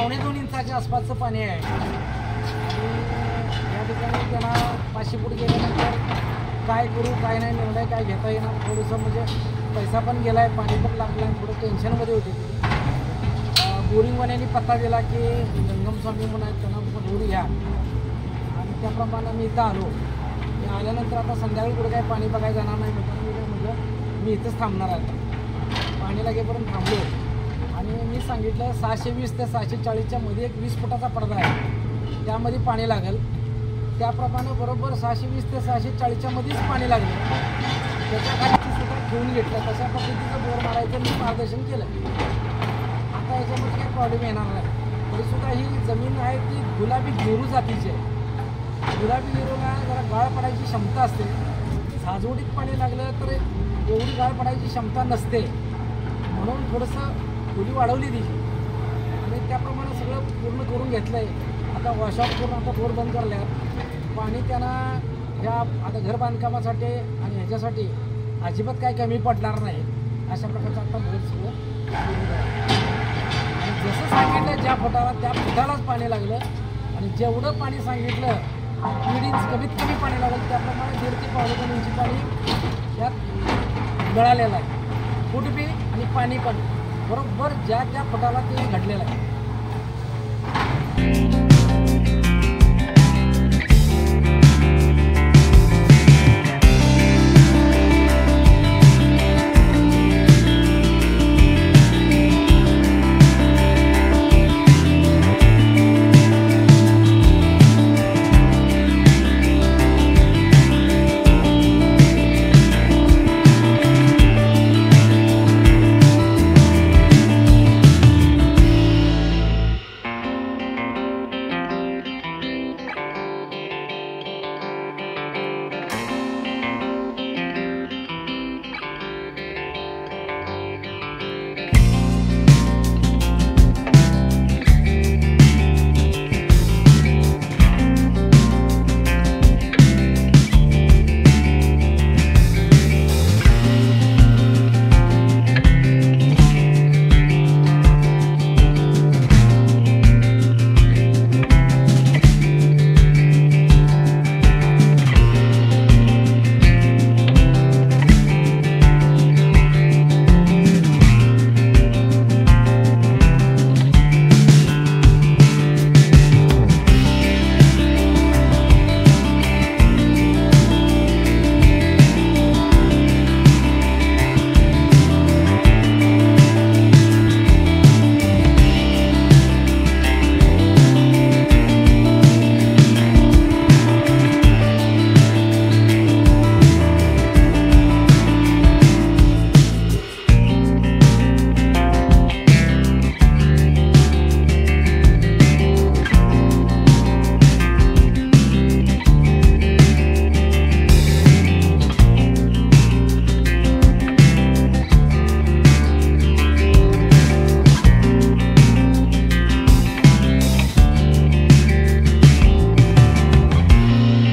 2.5 इंचाच्या आसपासचं पाणी आहे आणि या ठिकाणी त्यांना 500 फूट गेल्यानंतर काय करू काय नाही निर्णय काय घेता येणार. थोडंसं म्हणजे पैसा पण गेला आहे, पाणी पण लागलं आहे, थोडं टेन्शनमध्ये होते. बोरिंगवाल्यांनी पत्ता दिला की जंगम स्वामी म्हणून आहेत, त्यांना दूर घ्या आणि त्याप्रमाणे मी इथं आलो. मी आल्यानंतर आता संध्याकाळी कुठं काय पाणी बघायला जाणार नाही म्हटलं मी इथंच थांबणार आहे. पाणी लागेपर्यंत थांबलो आणि मी सांगितलं 620 ते 640च्या मध्ये एक 20 फुटाचा पडदा आहे, त्यामध्ये पाणी लागेल. त्याप्रमाणे बरोबर 620 ते 640च्या मध्येच पाणी लागलं. त्याच्या खाली सुद्धा घेऊन घेतलं, तशा पद्धतीचं बोर मारायचं मी मार्गदर्शन केलं. आता याच्यामध्ये काही प्रॉब्लेम येणार नाही. तरीसुद्धा ही जमीन आहे ती गुलाबी घेरू जातीची आहे. गुलाबी घेरूला जरा गाळ पडायची क्षमता असते. साजवडीत पाणी लागलं तर एवढी गाळ पडायची क्षमता नसते, म्हणून थोडंसं खोली वाढवली तिची आणि त्याप्रमाणे सगळं पूर्ण करून घेतलं आहे. आता वॉशआउट करून आता बोर बंद करल्यात. पाणी त्यांना ह्या आता घर बांधकामासाठी आणि ह्याच्यासाठी अजिबात काही कमी पडणार नाही अशा प्रकारचं आता बोर सगळं आणि जसं सांगितलं ज्या फुटाला त्या फुटालाच पाणी लागलं आणि जेवढं पाणी सांगितलं कमीत कमी पाणी लागलं त्याप्रमाणे 1.5 ते 2.5 इंची पाणी त्यात मिळालेलं आहे. फूट बी आणि पाणी पण बरोबर ज्या त्या फुटाला ते घडलेलं आहे.